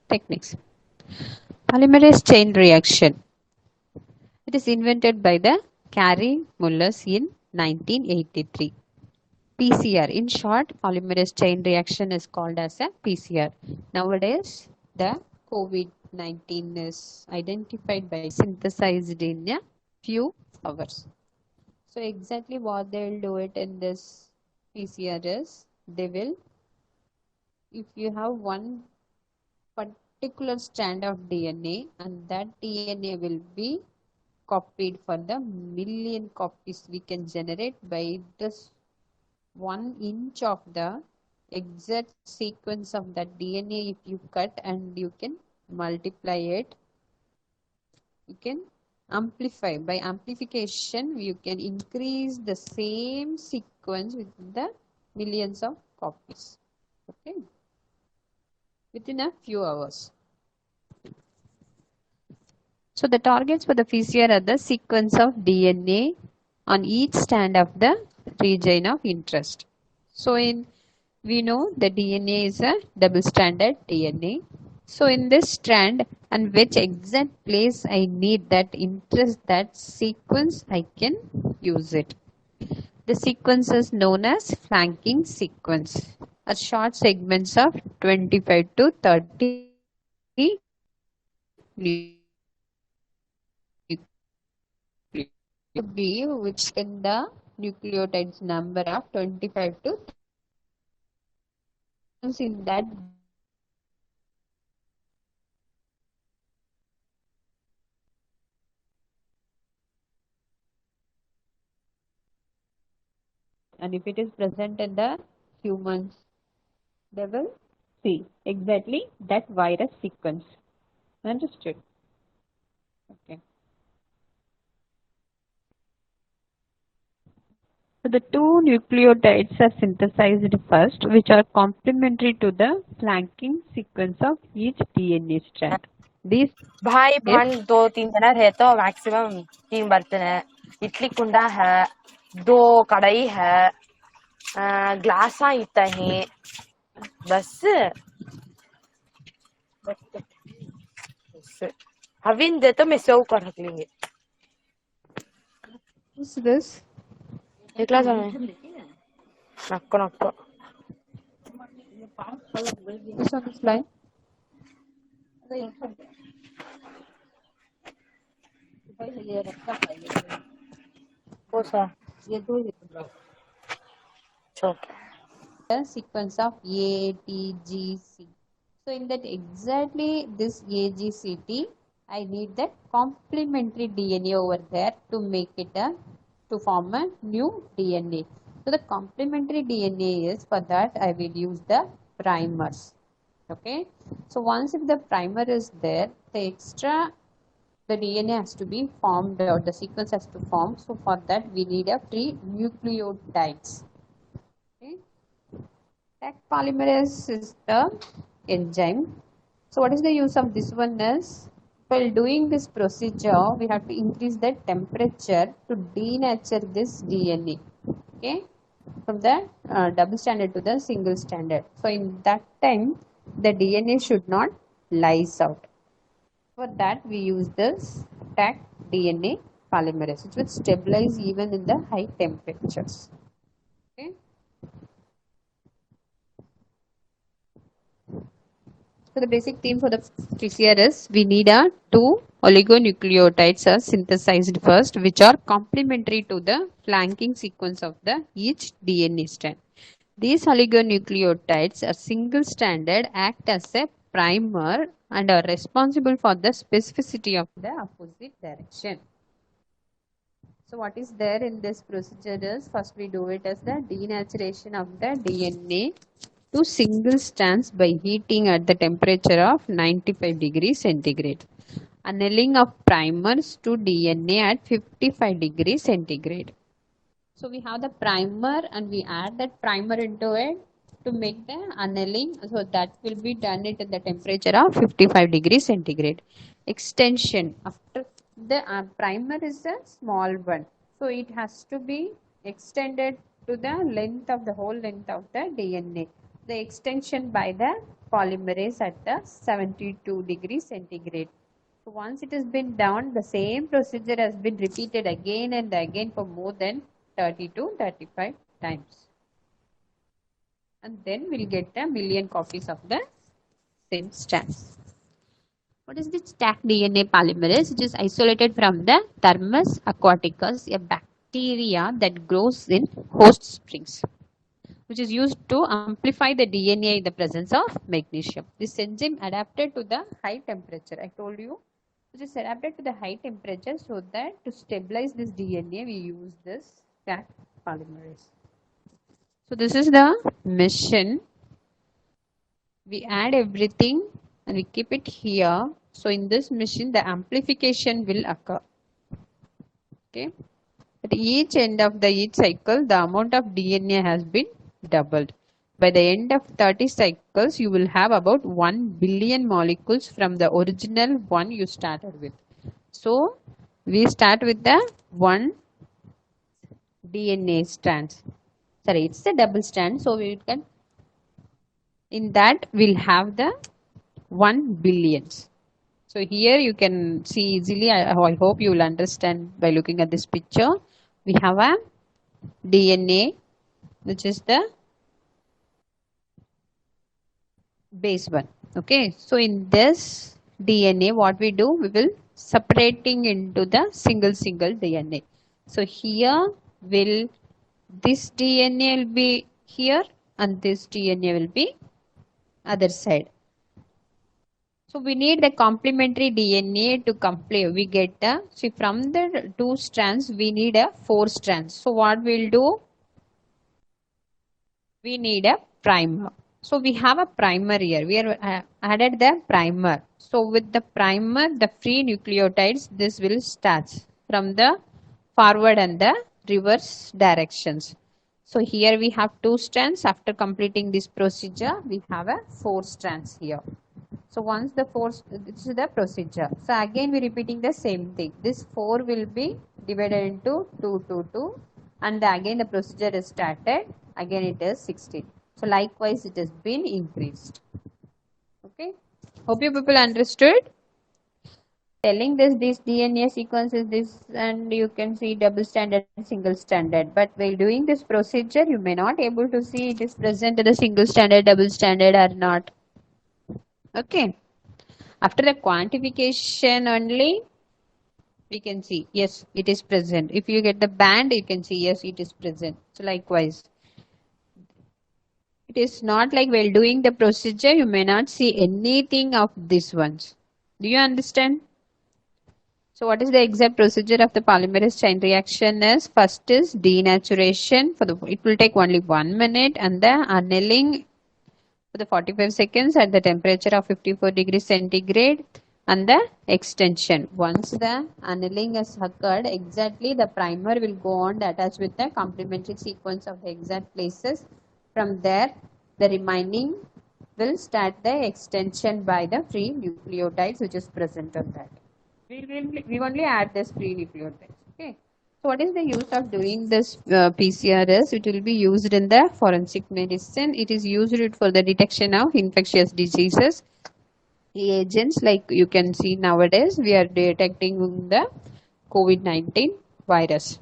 techniques. Polymerase chain reaction. It is invented by the Carey Mullers in 1983. PCR. In short, polymerase chain reaction is called as a PCR. Nowadays, the COVID-19 is identified by synthesized in a few hours. So exactly what they will do it in this PCR is, they will, if you have one particular strand of DNA and that DNA will be copied for the million copies we can generate by this 1 inch of the exact sequence of that DNA. If you cut and you can multiply it, you can amplify. By amplification, you can increase the same sequence with the millions of copies. Okay, within a few hours. So the targets for the PCR are the sequence of DNA on each strand of the region of interest. So we know the DNA is a double-stranded DNA. So in this strand and which exact place I need that interest, that sequence, I can use it. The sequence is known as flanking sequence, are short segments of 25 to 30 B, which in the nucleotides number of 25 to 30. In that and if it is present in the humans, they will see exactly that virus sequence. Understood? Okay. So the two nucleotides are synthesized first, which are complementary to the flanking sequence of each DNA strand. These भाई भान 2-3 जना रहे तो maximum 3 बर्तन है, इडली कुंडा है, 2 कढ़ाई है, ग्लास इतना है, बस हविन दे तो मैं सर्व कर लेंगे. Who's this? एक ग्लास है. नक्को नक्को. Who's on this line? कोसा. The sequence of A, T, G, C. So in that exactly this A, G, C, T, I need that complementary DNA over there to make it to form a new DNA. So the complementary DNA is, for that I will use the primers. Okay. So once if the primer is there, the DNA has to be formed or the sequence has to form. So for that we need a 3 nucleotides. Okay. Taq polymerase is the enzyme. So what is the use of this one is, while doing this procedure, we have to increase the temperature to denature this DNA. Okay, from the double stranded to the single stranded. So in that time, the DNA should not lyse out. For that, we use this Taq DNA polymerase, which will stabilize even in the high temperatures. Okay. So the basic theme for the PCR is, we need a 2 oligonucleotides are synthesized first, which are complementary to the flanking sequence of the each DNA strand. These oligonucleotides are single-stranded, act as a primer and are responsible for the specificity of the opposite direction. So what is there in this procedure is, first we do it as the denaturation of the DNA to single strands by heating at the temperature of 95 degrees centigrade. Annealing of primers to DNA at 55 degrees centigrade. So we have the primer and we add that primer into it to make the annealing. So that will be done at the temperature of 55 degrees centigrade. Extension after the primer is a small one. So it has to be extended to the length of the whole length of the DNA. the extension by the polymerase at the 72 degrees centigrade. So once it has been done, the same procedure has been repeated again and again for more than 30 to 35 times. And then we'll get a million copies of the same strands. What is the stacked DNA polymerase? It is isolated from the Thermus aquaticus, a bacteria that grows in host springs, which is used to amplify the DNA in the presence of magnesium. This enzyme adapted to the high temperature. I told you, which is adapted to the high temperature so that to stabilize this DNA, we use this stacked polymerase. So this is the mission. We add everything and we keep it here. So in this machine, the amplification will occur. Okay. At each end of each cycle, the amount of DNA has been doubled. By the end of 30 cycles, you will have about 1 billion molecules from the original one you started with. So we start with the one DNA strand. Sorry, it's a double strand. So we can, in that we'll have the 1 billions. So here you can see easily, I hope you will understand by looking at this picture. We have a DNA, which is the base one. Okay, so in this DNA, what we do, we will separating into the single DNA. So here will this DNA will be here and this DNA will be other side. So we need the complementary DNA to complete. We get the, see, from the 2 strands, we need a 4 strands. So what we'll do? We need a primer. So we have a primer here. We have added the primer. So with the primer, the free nucleotides, this will start from the forward and the reverse directions. So here we have 2 strands. After completing this procedure, we have a 4 strands here. So once the 4, this is the procedure. So again we repeating the same thing. This 4 will be divided into 2, 2, 2, and again the procedure is started. Again it is 16. So likewise it has been increased. Okay. Hope you people understood. Telling this DNA sequence is this, and you can see double stranded and single stranded. But while doing this procedure, you may not able to see it is present in the single stranded, double stranded or not. Okay. After the quantification only, we can see, yes, it is present. If you get the band, you can see, yes, it is present. So likewise, it is not like while doing the procedure, you may not see anything of these ones. Do you understand? So what is the exact procedure of the polymerase chain reaction is? First is denaturation. It will take only 1 minute, and the annealing for the 45 seconds at the temperature of 54 degrees centigrade, and the extension. Once the annealing has occurred, exactly the primer will go on to attach with the complementary sequence of the exact places. From there, the remaining will start the extension by the free nucleotides which is present on that. We only add this free nucleotides. Okay. So what is the use of doing this PCR is? It will be used in the forensic medicine. It is used for the detection of infectious diseases. Agents, like you can see nowadays, we are detecting the COVID-19 virus.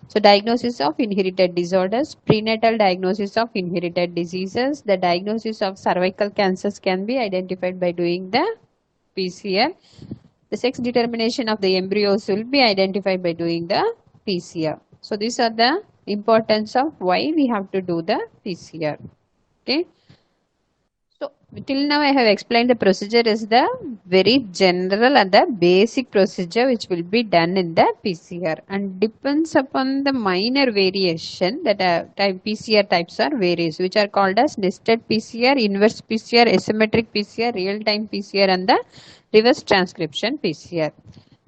So diagnosis of inherited disorders, prenatal diagnosis of inherited diseases, the diagnosis of cervical cancers can be identified by doing the PCR. The sex determination of the embryos will be identified by doing the PCR. So these are the importance of why we have to do the PCR. Okay. So till now I have explained the procedure is the very general and the basic procedure which will be done in the PCR, and depends upon the minor variation that type PCR types are various, which are called as nested PCR, inverse PCR, asymmetric PCR, real-time PCR, and the reverse transcription PCR.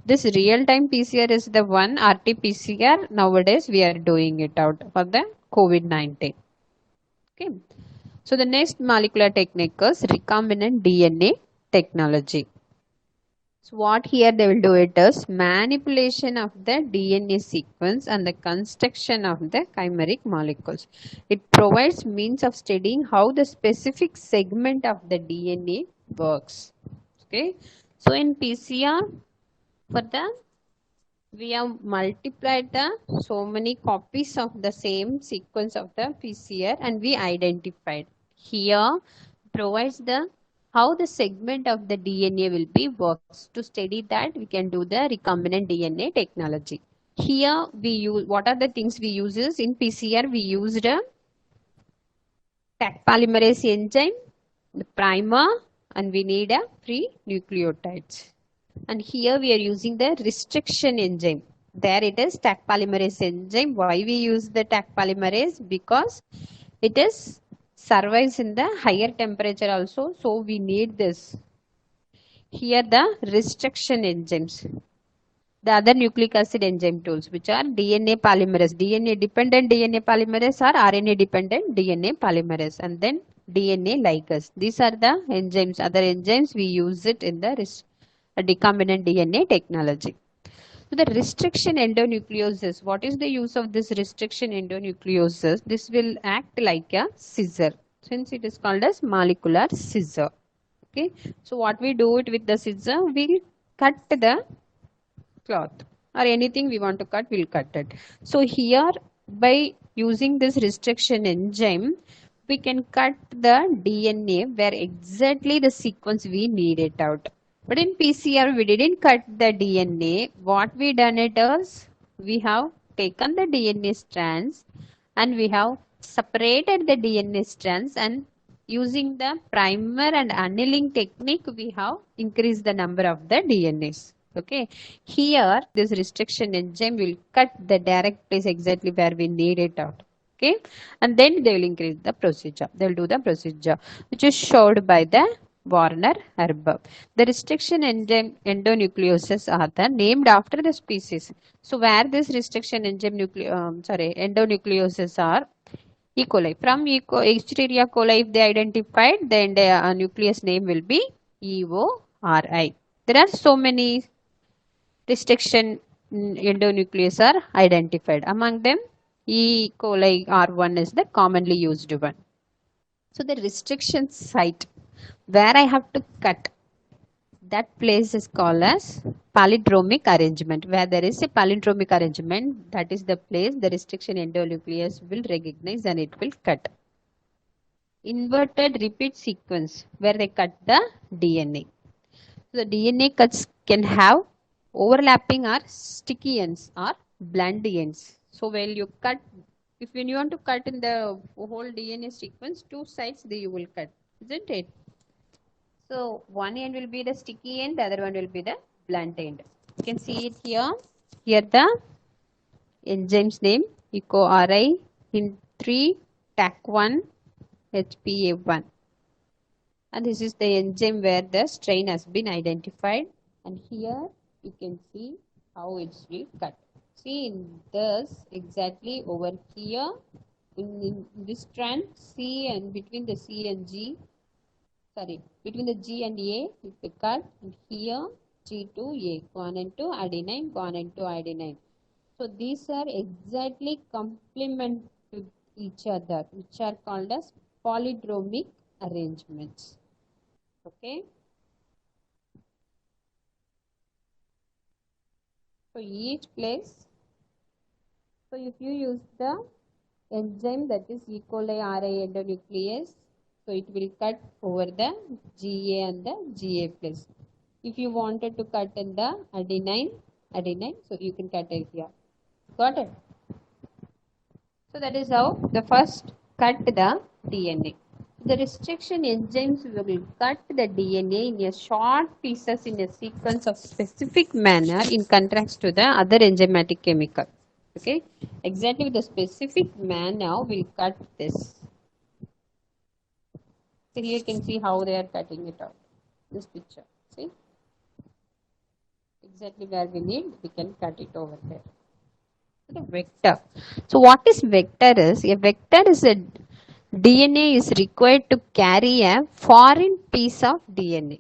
This real-time PCR is the one RT-PCR. Nowadays we are doing it out for the COVID-19. Okay. So the next molecular technique is recombinant DNA technology. So what here they will do it is manipulation of the DNA sequence and the construction of the chimeric molecules. It provides means of studying how the specific segment of the DNA works. Okay. So in PCR, for the we have multiplied the so many copies of the same sequence of the PCR and we identified. Here provides the how the segment of the DNA will be works. To study that we can do the recombinant DNA technology. Here we use what are the things we uses in PCR. We used a Taq polymerase enzyme, the primer, and we need a free nucleotides. And here we are using the restriction enzyme. There it is Taq polymerase enzyme. Why we use the Taq polymerase? Because it is survives in the higher temperature also. So we need this. Here the restriction enzymes. The other nucleic acid enzyme tools, which are DNA polymerase, DNA dependent DNA polymerase or RNA dependent DNA polymerase, and then DNA ligase. These are the enzymes, other enzymes we use it in the recombinant DNA technology. So the restriction endonucleosis, what is the use of this restriction endonucleosis? This will act like a scissor, since it is called as molecular scissor. Okay, so what we do it with the scissor, we'll cut the cloth or anything we want to cut, we'll cut it. So here by using this restriction enzyme, we can cut the DNA where exactly the sequence we need it out. But in PCR, we didn't cut the DNA. What we done it is, we have taken the DNA strands and we have separated the DNA strands, and using the primer and annealing technique, we have increased the number of the DNAs. Okay, here this restriction enzyme will cut the direct place exactly where we need it out. Okay, and then they will increase the procedure. They will do the procedure which is showed by the Warner herb. The restriction enzyme endonucleoses are the named after the species. So where this restriction enzyme endonucleoses are E. coli. From Escherichia coli, if they identified, then the nucleus name will be EORI. There are so many restriction endonuclease are identified. Among them, E. coli R1 is the commonly used one. So the restriction site where I have to cut, that place is called as palindromic arrangement. Where there is a palindromic arrangement, that is the place the restriction endonuclease will recognize and it will cut. Inverted repeat sequence where they cut the DNA. So the DNA cuts can have overlapping or sticky ends or blunt ends. So when you cut, when you want to cut in the whole DNA sequence, two sides you will cut, isn't it? So one end will be the sticky end, the other one will be the blunt end. You can see it here. Here the enzyme's name EcoRI Hint3 TAC1 HPA1. And this is the enzyme where the strain has been identified. And here you can see how it will cut. See in this exactly over here in this strand C and between the C and G. Between the G and A, if we cut, and here G to A, guanine to adenine, guanine to adenine. So these are exactly complement to each other, which are called as palindromic arrangements. Okay. So each place. So if you use the enzyme that is E. coli RI endonuclease, so it will cut over the GA and the GA place. If you wanted to cut in the adenine, so you can cut it here. Got it? So that is how the first cut the DNA. The restriction enzymes will cut the DNA in a short pieces in a sequence of specific manner in contrast to the other enzymatic chemical. Okay, exactly with the specific manner we'll cut this. So here you can see how they are cutting it out. This picture, see? Exactly where we need, we can cut it over there. The vector. So what is vector is? A vector is a DNA is required to carry a foreign piece of DNA.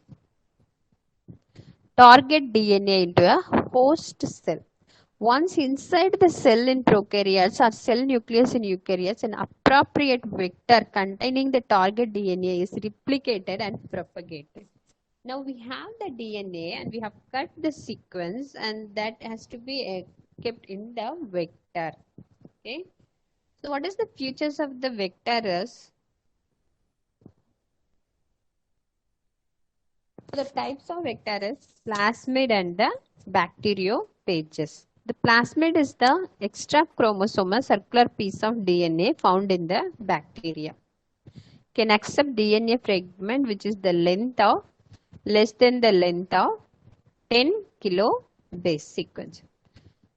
target DNA into a host cell. Once inside the cell in prokaryotes or cell nucleus in eukaryotes, an appropriate vector containing the target DNA is replicated and propagated. Now we have the DNA and we have cut the sequence, and that has to be kept in the vector. Okay. So what is the features of the vector is? The types of vector is plasmid and the bacteriophages. The plasmid is the extra chromosomal circular piece of DNA found in the bacteria. Can accept DNA fragment which is the length of less than the length of 10 kilo base sequence.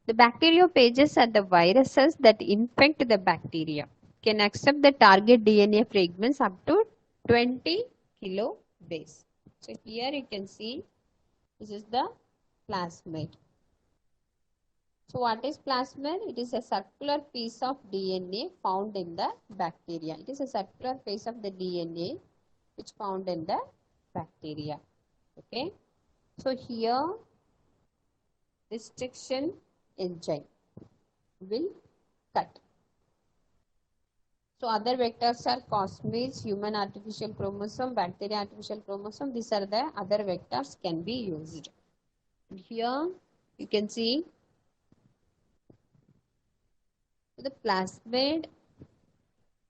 The bacteriophages are the viruses that infect the bacteria. Can accept the target DNA fragments up to 20 kilo base. So here you can see this is the plasmid. So what is plasmid? It is a circular piece of DNA found in the bacteria. It is a circular piece of the DNA which found in the bacteria. Okay. So here restriction enzyme will cut. So other vectors are plasmids, human artificial chromosome, bacteria artificial chromosome. These are the other vectors can be used. Here you can see the plasmid,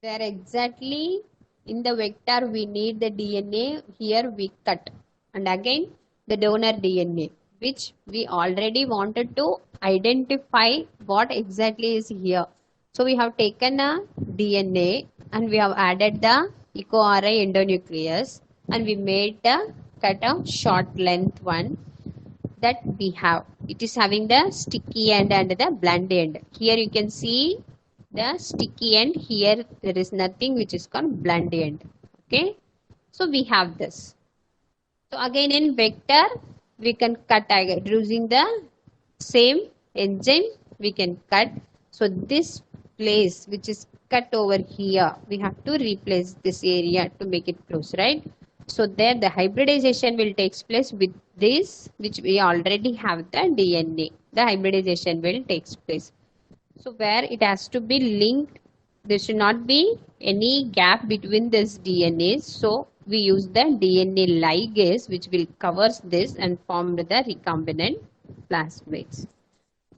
where exactly in the vector we need the DNA, here we cut. And again the donor DNA, which we already wanted to identify what exactly is here. So we have taken a DNA and we have added the eco-RI endonucleus and we made the cut of short length one that we have. It is having the sticky end and the blunt end. Here you can see the sticky end. Here there is nothing, which is called blunt end. Okay. So we have this. So again in vector we can cut using the same enzyme we can cut. So this place which is cut over here, we have to replace this area to make it close, right? So there the hybridization will take place with this, which we already have the DNA. The hybridization will take place. So where it has to be linked, there should not be any gap between this DNA. So we use the DNA ligase, which will covers this and form the recombinant plasmids.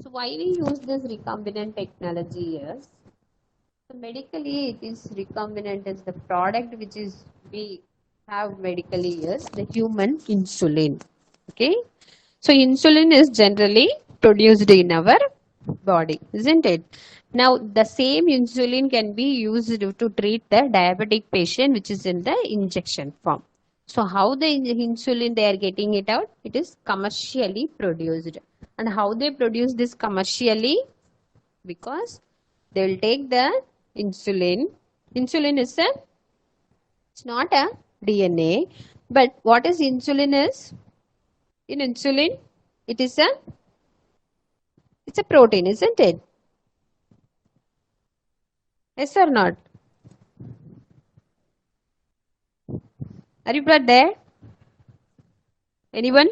So why we use this recombinant technology is, so medically it is recombinant is the product which is we have medically is the human insulin. Okay. So insulin is generally produced in our body, isn't it? Now the same insulin can be used to treat the diabetic patient which is in the injection form. So how the insulin they are getting it out? It is commercially produced. And how they produce this commercially? Because they will take the insulin. Insulin is a, it's not a DNA, but what is insulin is? In insulin, it is a, it's a protein, isn't it? Yes or not? Are you blood there? Anyone?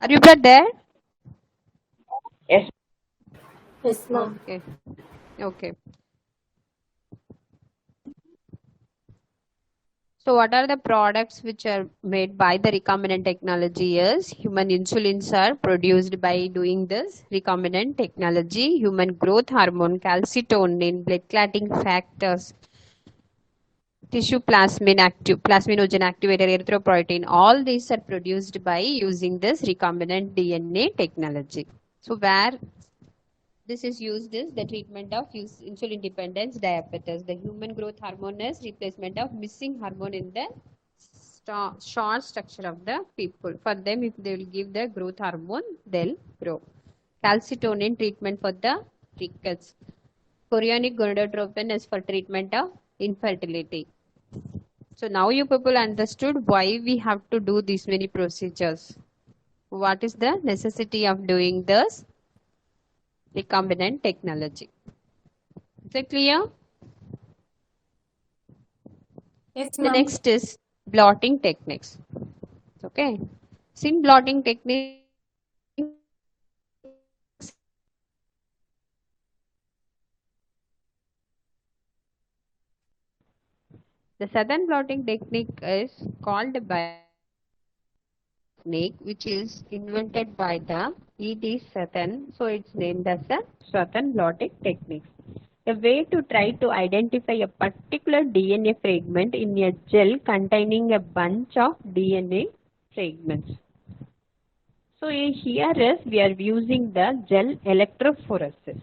Are you blood there? Yes. Yes, ma'am. Okay. Okay. So what are the products which are made by the recombinant technology is human insulins are produced by doing this recombinant technology, human growth hormone, calcitonin, blood clotting factors, tissue plasminogen activator, erythropoietin, all these are produced by using this recombinant DNA technology. So where this is used is the treatment of insulin dependence diabetes. The human growth hormone is replacement of missing hormone in the short structure of the people. For them, if they will give the growth hormone, they'll grow. Calcitonin treatment for the rickets. Chorionic gonadotropin is for treatment of infertility. So now you people understood why we have to do these many procedures. What is the necessity of doing this? Recombinant technology. Is it clear? Yes, The ma'am. next is blotting techniques. Okay. So in blotting techniques, we have several blotting techniques. The southern blotting technique is called the biochemistry technique, which is invented by the E.D. Southern. So it's named as a southern blotting technique. A way to try to identify a particular DNA fragment in a gel containing a bunch of DNA fragments. So here is we are using the gel electrophoresis.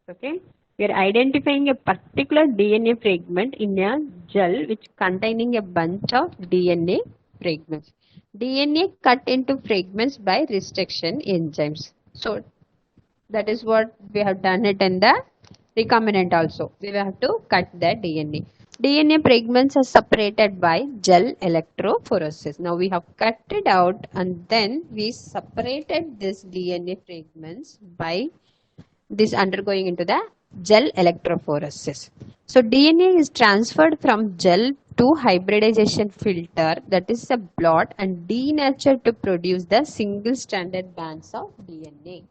Okay, we are identifying a particular DNA fragment in a gel which containing a bunch of DNA fragments. DNA cut into fragments by restriction enzymes. So that is what we have done it in the recombinant also. We have to cut the DNA. DNA fragments are separated by gel electrophoresis. Now we have cut it out and then we separated this DNA fragments by this undergoing into the gel electrophoresis. So DNA is transferred from gel to hybridization filter, that is a blot, and denatured to produce the single stranded bands of DNA.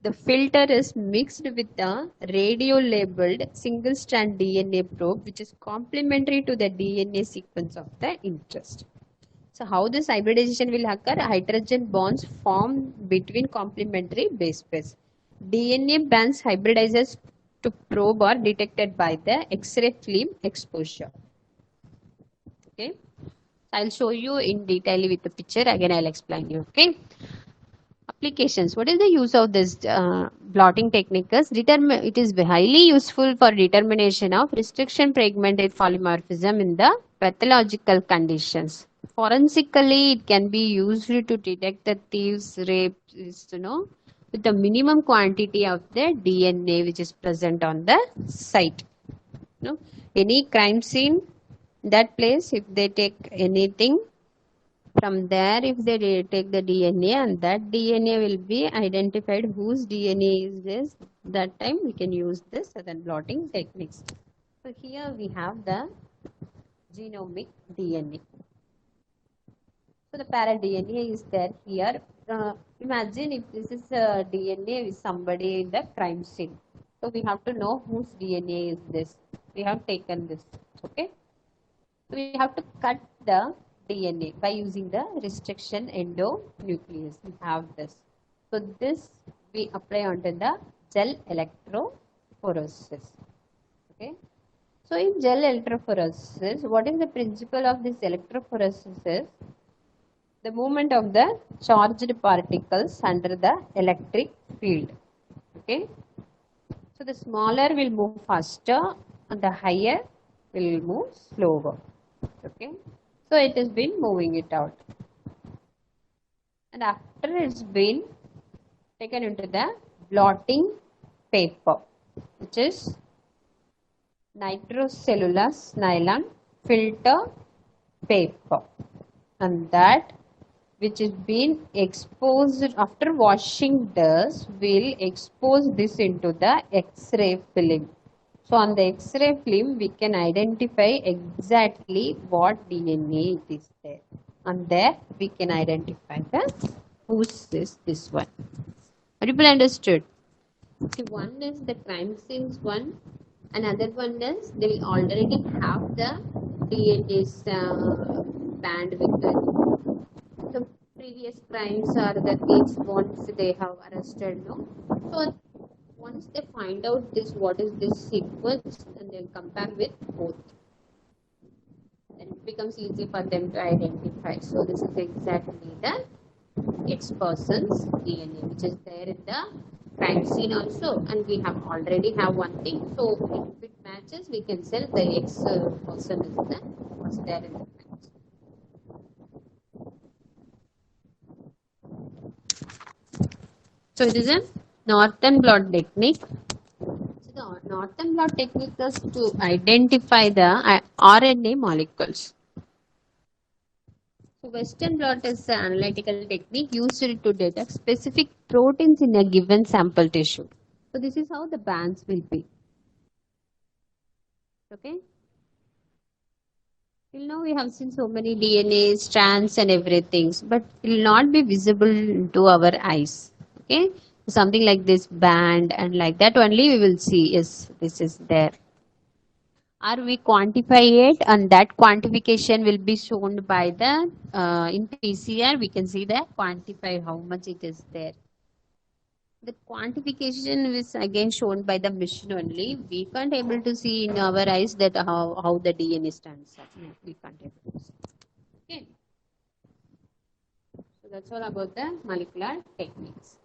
The filter is mixed with a radio-labeled single-strand DNA probe, which is complementary to the DNA sequence of the interest. So how this hybridization will occur? Hydrogen bonds form between complementary base pairs. DNA bands hybridizes to probe are detected by the X-ray film exposure. Okay, I'll show you in detail with the picture. Again, I'll explain you. Okay. Applications. What is the use of this blotting technique? It is highly useful for determination of restriction fragmented polymorphism in the pathological conditions. Forensically, it can be used to detect the thieves, rapes, with the minimum quantity of the DNA which is present on the site. Any crime scene, that place, if they take anything from there, if they take the DNA and that DNA will be identified whose DNA is this, that time we can use this southern blotting techniques. So here we have the genomic DNA. So the para DNA is there here. Imagine if this is a DNA with somebody in the crime scene. So we have to know whose DNA is this. We have taken this. Okay. We have to cut the DNA by using the restriction endonuclease. We have this. So this we apply onto the gel electrophoresis. Okay. So in gel electrophoresis, what is the principle of this electrophoresis is the movement of the charged particles under the electric field. Okay. So the smaller will move faster and the higher will move slower. Okay, so it has been moving it out, and after it's been taken into the blotting paper, which is nitrocellulose nylon filter paper, and that which is been exposed after washing this will expose this into the X-ray film. So on the X-ray film, we can identify exactly what DNA it is there. And there we can identify the whose is this one. Are people understood? See, one is the crime scenes one, another one is they will already have the DNA's band with them. The previous crimes or the thieves once they have arrested, no? So once they find out this what is this sequence and they'll compare with both, then it becomes easy for them to identify. So this is exactly the X person's DNA which is there in the crime scene also, and we have already have one thing. So if it matches, we can say the X person is the what's there in the crime scene. So it is a northern blot technique. So the northern blot technique is to identify the RNA molecules. So western blot is an analytical technique used to detect specific proteins in a given sample tissue. So this is how the bands will be. Okay. Till now we have seen so many DNA strands and everything, but it will not be visible to our eyes. Okay, something like this band and like that only we will see. Yes, this is there. Or we quantify it, and that quantification will be shown by the in PCR. We can see that quantify how much it is there. The quantification is again shown by the machine only. We can't able to see in our eyes that how the DNA stands up. No, we can't able to see. Okay. So that's all about the molecular techniques.